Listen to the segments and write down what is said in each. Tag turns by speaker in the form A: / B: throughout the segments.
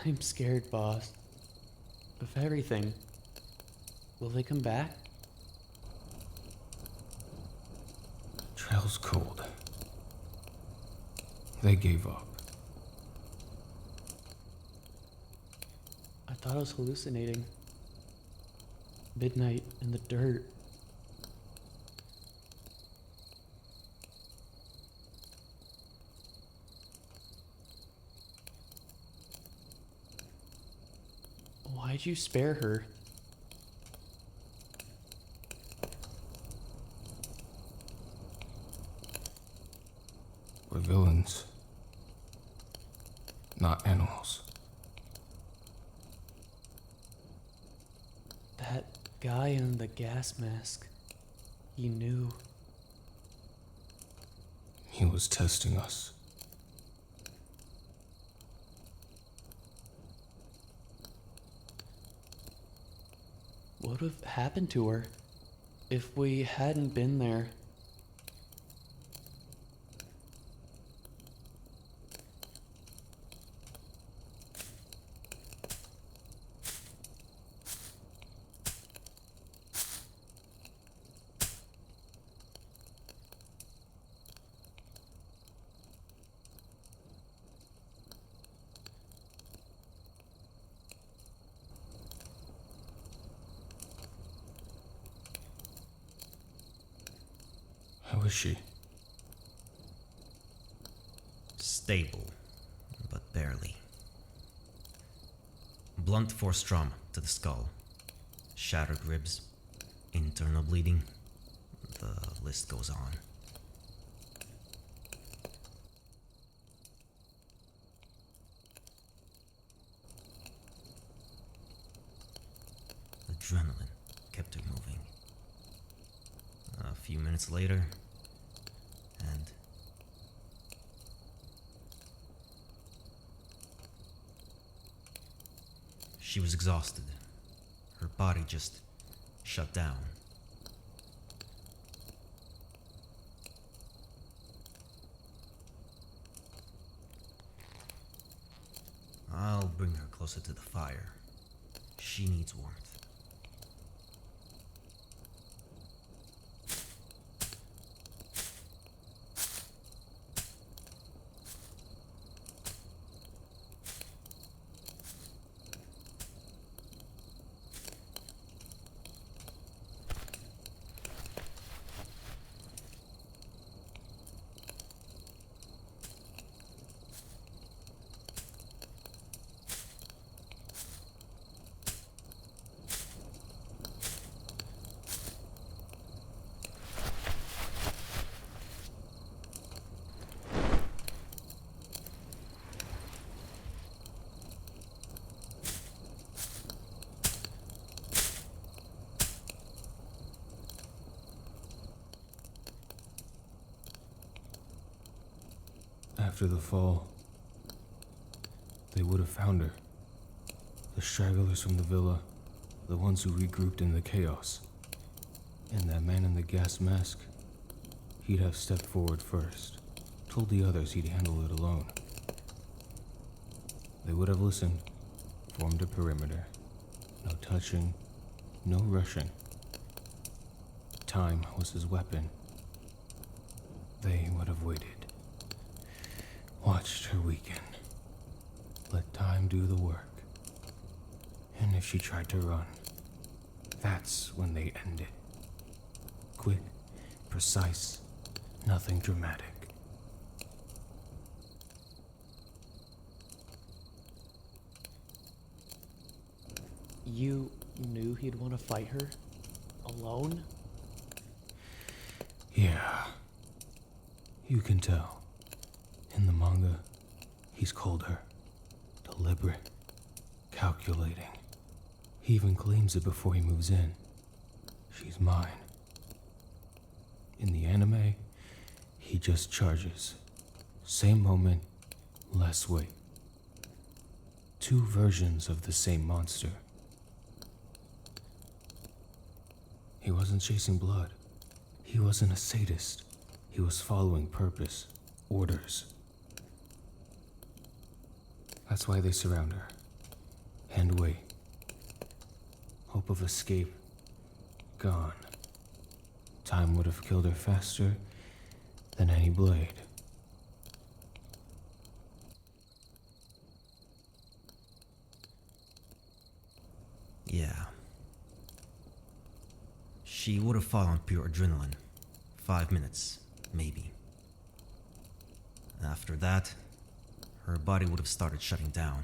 A: I'm scared, boss. Of everything. Will they come back?
B: Trail's cold. They gave up.
A: I thought I was hallucinating. Midnight in the dirt. Why'd you spare her?
B: We're villains, not animals.
A: That guy in the gas mask. He knew.
B: He was testing us.
A: What would have happened to her if we hadn't been there?
B: How is she?
C: Stable, but barely. Blunt force trauma to the skull, shattered ribs, internal bleeding. The list goes on. Adrenaline kept her moving. A few minutes later, and she was exhausted. Her body just shut down. I'll bring her closer to the fire. She needs warmth.
B: After the fall, they would have found her. The stragglers from the villa, the ones who regrouped in the chaos. And that man in the gas mask, he'd have stepped forward first, told the others he'd handle it alone. They would have listened, formed a perimeter. No touching, no rushing. Time was his weapon. They would have waited. Watched her weaken. Let time do the work. And if she tried to run, that's when they ended. Quick, precise, nothing dramatic.
A: You knew he'd want to fight her? Alone?
B: Yeah. You can tell. In the manga, he's called her deliberate, calculating. He even claims it before he moves in. She's mine. In the anime, he just charges. Same moment, less weight. Two versions of the same monster. He wasn't chasing blood. He wasn't a sadist. He was following purpose, orders. That's why they surround her. and wait. Hope of escape gone. Time would have killed her faster than any blade.
C: Yeah. She would have fought on pure adrenaline. 5 minutes, maybe. After that, her body would have started shutting down.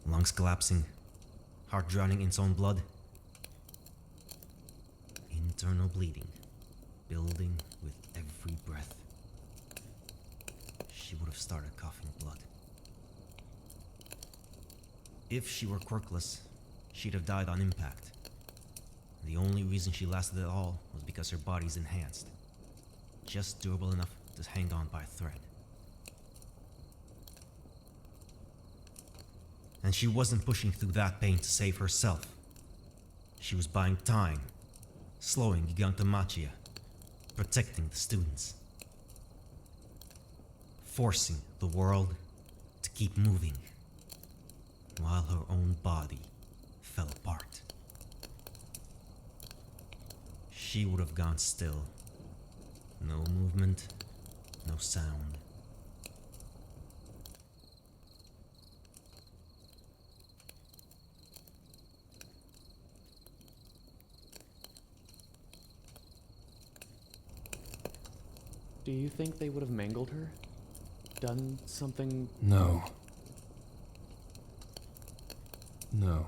C: Lungs collapsing, heart drowning in its own blood. Internal bleeding, building with every breath. She would have started coughing blood. If she were quirkless, she'd have died on impact. The only reason she lasted at all was because her body's enhanced. Just durable enough to hang on by a thread. And she wasn't pushing through that pain to save herself. She was buying time, slowing Gigantomachia, protecting the students. Forcing the world to keep moving, while her own body fell apart. She would have gone still. No movement, no sound.
A: Do you think they would have mangled her? Done something?
B: No. No.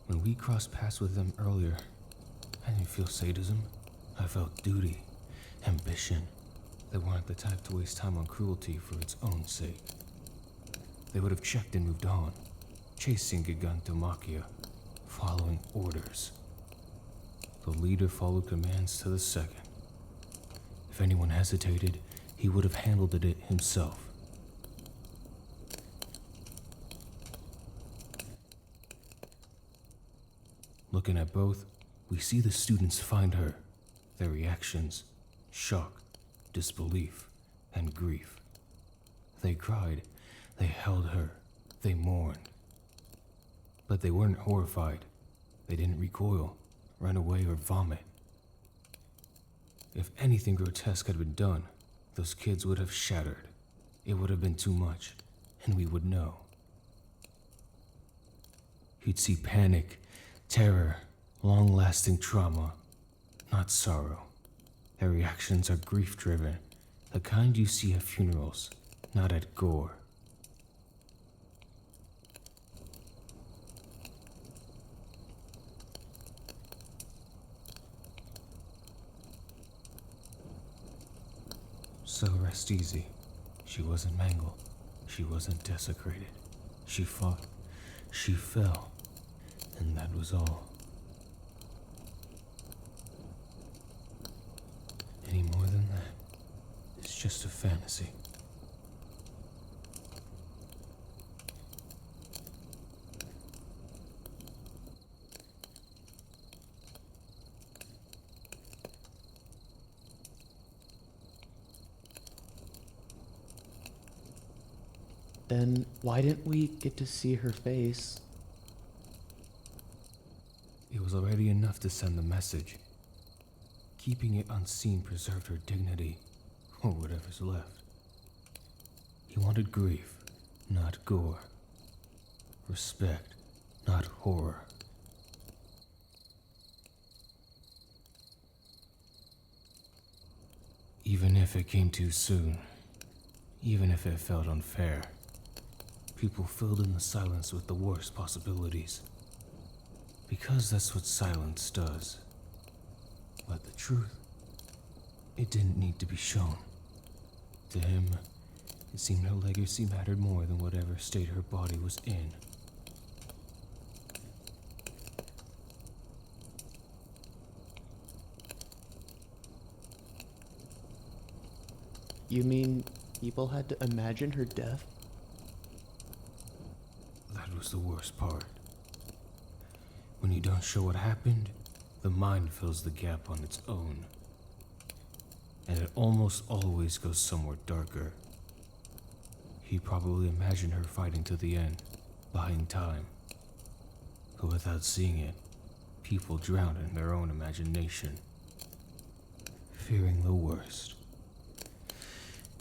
B: When we crossed paths with them earlier, I didn't feel sadism. I felt duty, ambition. They weren't the type to waste time on cruelty for its own sake. They would have checked and moved on, chasing Gigantomachia, following orders. The leader followed commands to the second. If anyone hesitated, he would have handled it himself. Looking at both, we see the students find her, their reactions, shock, disbelief, and grief. They cried, they held her, they mourned. But they weren't horrified. They didn't recoil, run away, or vomit. If anything grotesque had been done, those kids would have shattered. It would have been too much, and we would know. You'd see panic, terror, long-lasting trauma, not sorrow. Their reactions are grief-driven, the kind you see at funerals, not at gore. So rest easy. She wasn't mangled. She wasn't desecrated. She fought. She fell. And that was all. Any more than that, it's just a fantasy.
A: Then why didn't we get to see her face?
B: It was already enough to send the message. Keeping it unseen preserved her dignity, or whatever's left. He wanted grief, not gore. Respect, not horror. Even if it came too soon, even if it felt unfair, people filled in the silence with the worst possibilities. Because that's what silence does. But the truth, it didn't need to be shown. To him, it seemed her legacy mattered more than whatever state her body was in.
A: You mean people had to imagine her death?
B: That was the worst part. When you don't show what happened, the mind fills the gap on its own. And it almost always goes somewhere darker. He probably imagined her fighting to the end, buying time. But without seeing it, people drown in their own imagination, fearing the worst.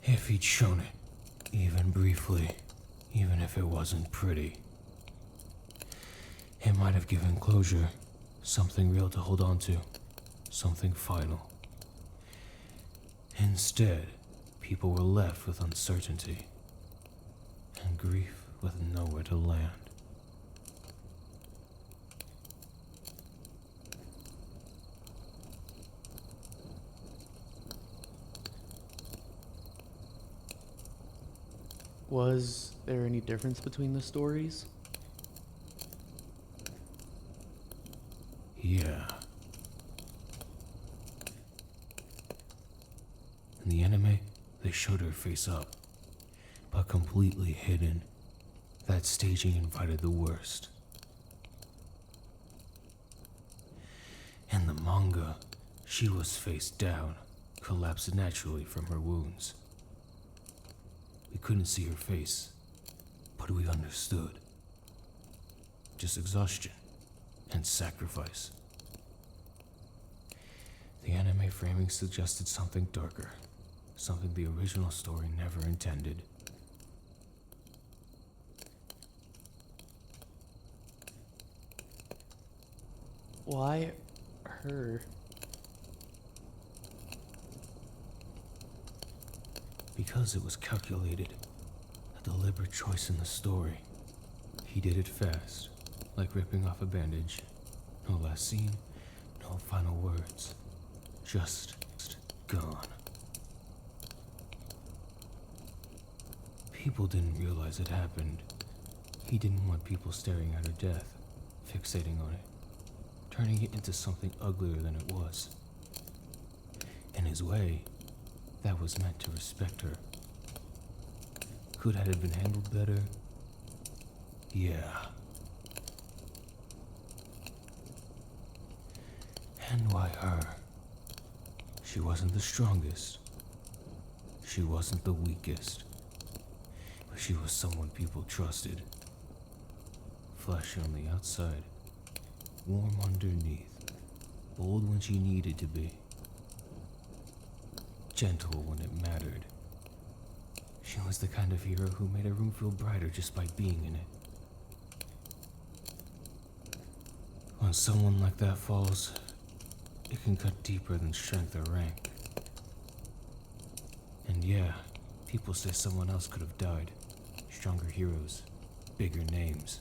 B: If he'd shown it, even briefly, even if it wasn't pretty, it might have given closure, something real to hold on to, something final. Instead, people were left with uncertainty and grief with nowhere to land.
A: Was there any difference between the stories?
B: Yeah. In the anime, they showed her face up, but completely hidden. That staging invited the worst. In the manga, she was face down, collapsed naturally from her wounds. We couldn't see her face, but we understood. Just exhaustion and sacrifice. The anime framing suggested something darker, something the original story never intended.
A: Why her?
B: Because it was calculated, a deliberate choice in the story. He did it fast, like ripping off a bandage. No last scene, no final words. Just gone. People didn't realize it happened. He didn't want people staring at her death, fixating on it, turning it into something uglier than it was. In his way, that was meant to respect her. Could have it been handled better? Yeah. And why her? She wasn't the strongest. She wasn't the weakest. But she was someone people trusted. Flashy on the outside, warm underneath, bold when she needed to be, gentle when it mattered. She was the kind of hero who made a room feel brighter just by being in it. When someone like that falls, it can cut deeper than strength or rank. And yeah, people say someone else could have died. Stronger heroes, bigger names.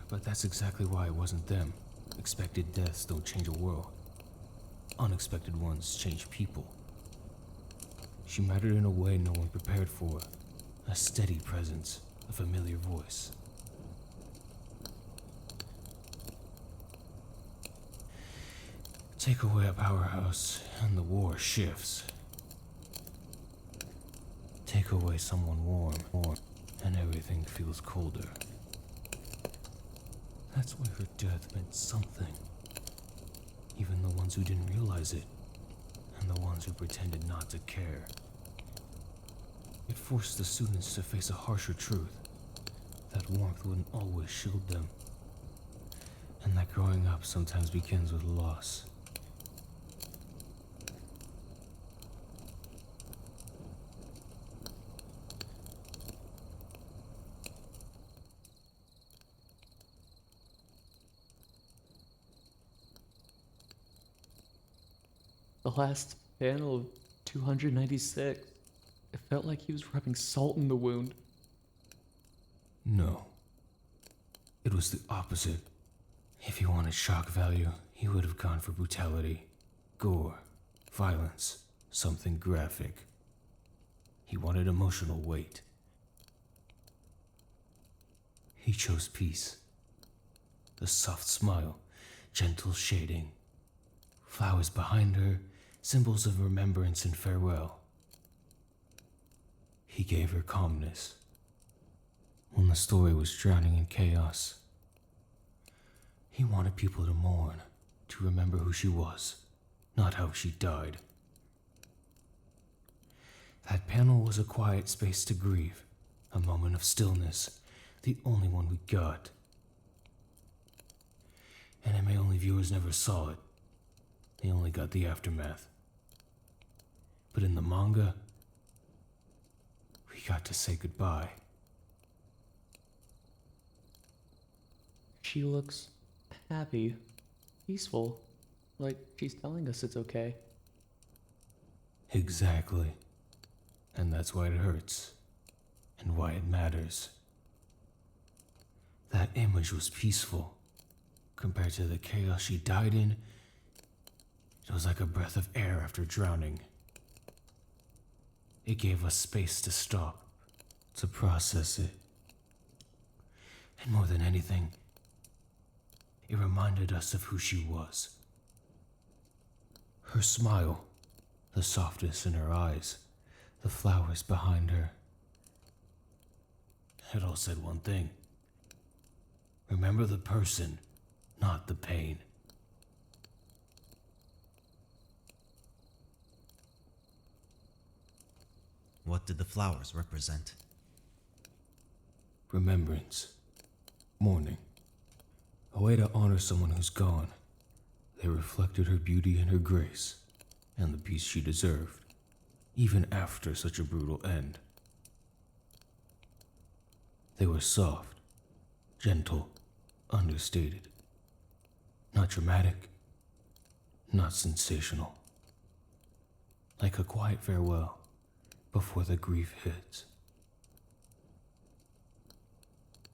B: But that's exactly why it wasn't them. Expected deaths don't change a world. Unexpected ones change people. She mattered in a way no one prepared for. A steady presence, a familiar voice. Take away a powerhouse, and the war shifts. Take away someone warm, and everything feels colder. That's why her death meant something. Even the ones who didn't realize it, and the ones who pretended not to care. It forced the students to face a harsher truth. That warmth wouldn't always shield them. And that growing up sometimes begins with loss.
A: The last panel of 296. It felt like he was rubbing salt in the wound.
B: No. It was the opposite. If he wanted shock value, he would have gone for brutality, gore, violence, something graphic. He wanted emotional weight. He chose peace. The soft smile, gentle shading. Flowers behind her, symbols of remembrance and farewell. He gave her calmness when the story was drowning in chaos. He wanted people to mourn, to remember who she was, not how she died. That panel was a quiet space to grieve, a moment of stillness, the only one we got. Anime-only viewers never saw it. They only got the aftermath. But in the manga, we got to say goodbye.
A: She looks happy, peaceful, like she's telling us it's okay.
B: Exactly. And that's why it hurts, and why it matters. That image was peaceful. Compared to the chaos she died in, it was like a breath of air after drowning. It gave us space to stop, to process it. And more than anything, it reminded us of who she was. Her smile, the softness in her eyes, the flowers behind her. It all said one thing. Remember the person, not the pain.
C: What did the flowers represent?
B: Remembrance. Mourning. A way to honor someone who's gone. They reflected her beauty and her grace, and the peace she deserved, even after such a brutal end. They were soft, gentle, understated. Not dramatic, not sensational. Like a quiet farewell before the grief hits.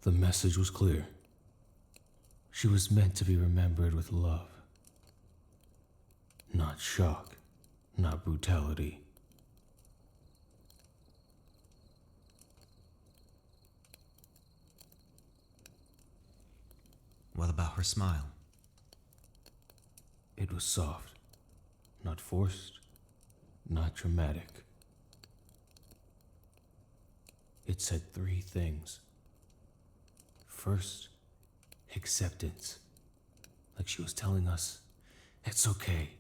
B: The message was clear. She was meant to be remembered with love. Not shock, not brutality.
C: What about her smile?
B: It was soft, not forced, not dramatic. It said three things. First, acceptance. Like she was telling us, it's okay,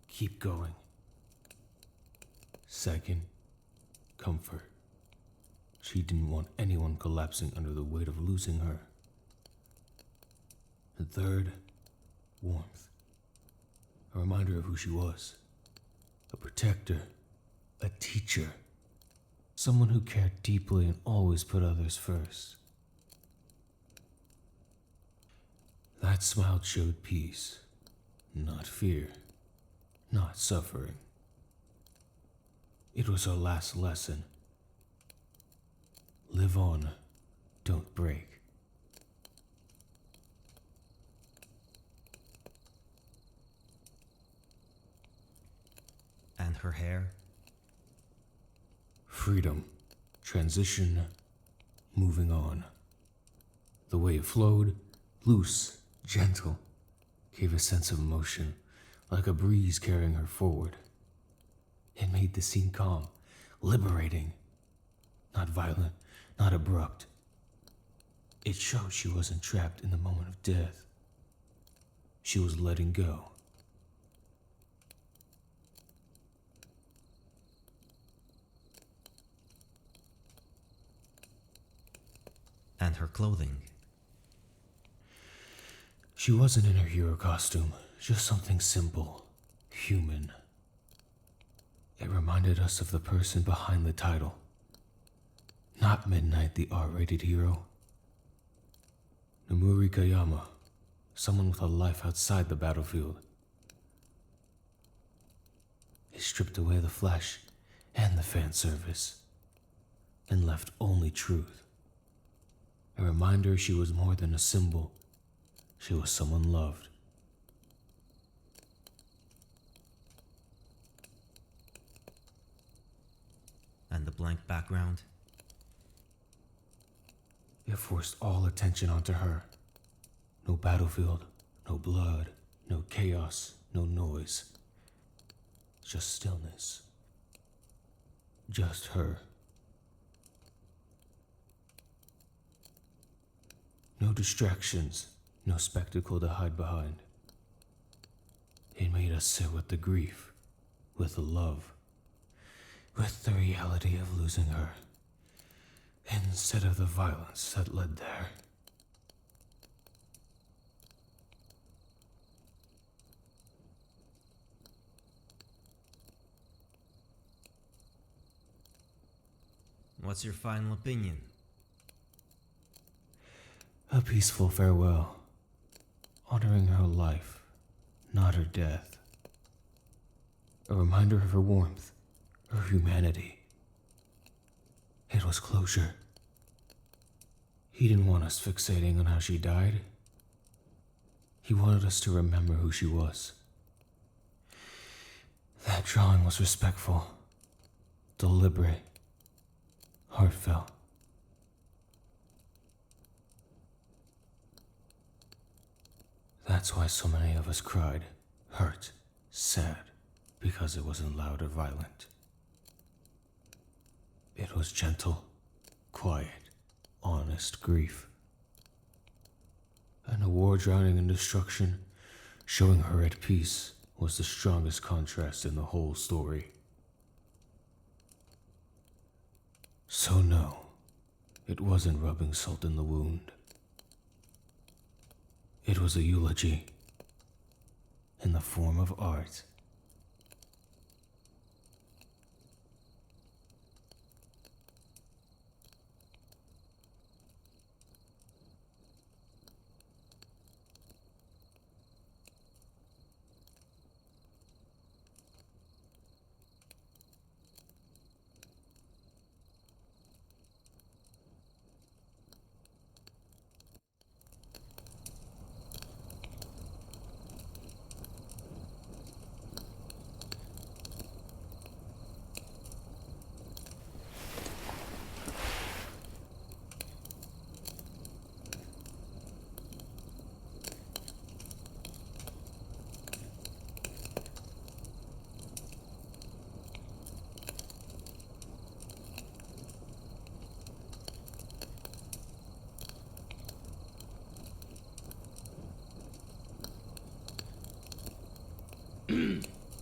B: keep going. Second, comfort. She didn't want anyone collapsing under the weight of losing her. And third, warmth. A reminder of who she was. A protector, a teacher. Someone who cared deeply and always put others first. That smile showed peace, not fear, not suffering. It was her last lesson. Live on, don't break.
C: And her hair?
B: Freedom, transition, moving on. The way it flowed, loose, gentle, gave a sense of motion, like a breeze carrying her forward. It made the scene calm, liberating, not violent, not abrupt. It showed she wasn't trapped in the moment of death. She was letting go.
C: And her clothing?
B: She wasn't in her hero costume, just something simple, human. It reminded us of the person behind the title. Not Midnight, the R-rated hero. Nemuri Kayama, someone with a life outside the battlefield. It stripped away the flash and the fan service, and left only truth. A reminder she was more than a symbol. She was someone loved.
C: And the blank background?
B: It forced all attention onto her. No battlefield, no blood, no chaos, no noise. Just stillness. Just her. No distractions, no spectacle to hide behind. It made us sit with the grief, with the love, with the reality of losing her, instead of the violence that led there.
C: What's your final opinion?
B: A peaceful farewell, honoring her life, not her death. A reminder of her warmth, her humanity. It was closure. He didn't want us fixating on how she died. He wanted us to remember who she was. That drawing was respectful, deliberate, heartfelt. That's why so many of us cried, hurt, sad, because it wasn't loud or violent. It was gentle, quiet, honest grief. And a war drowning in destruction, showing her at peace, was the strongest contrast in the whole story. So no, it wasn't rubbing salt in the wound. It was a eulogy, in the form of art.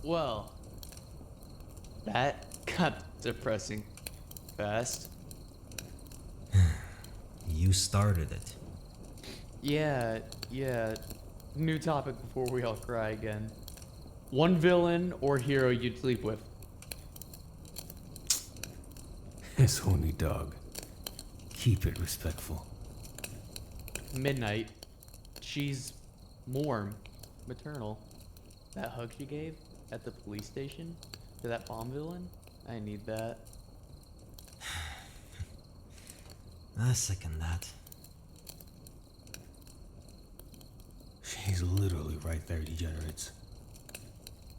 A: Well, that got depressing fast.
C: You started it.
A: Yeah. New topic before we all cry again. One villain or hero you'd sleep with.
B: His horny dog. Keep it respectful.
A: Midnight. She's warm, maternal. That hug she gave at the police station to that bomb villain, I need that.
C: I second that.
B: She's literally right there, degenerates.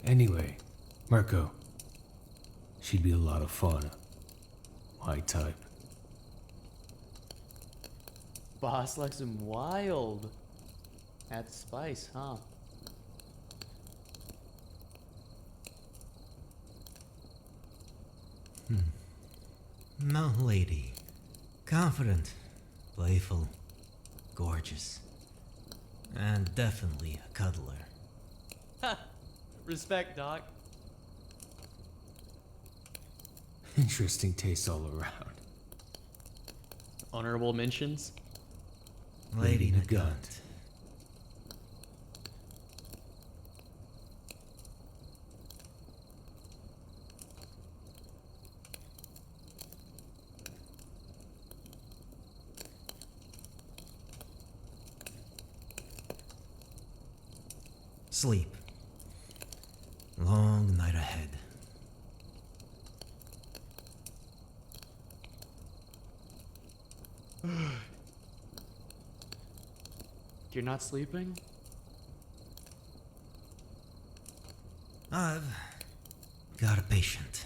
B: Anyway, Marco. She'd be a lot of fun. My type.
A: Boss likes him wild. That's spice, huh?
C: No, lady. Confident, playful, gorgeous, and definitely a cuddler.
A: Ha! Respect, Doc.
B: Interesting taste all around.
A: Honorable mentions?
C: Lady Nagant. Sleep. Long night ahead.
A: You're not sleeping?
C: I've got a patient.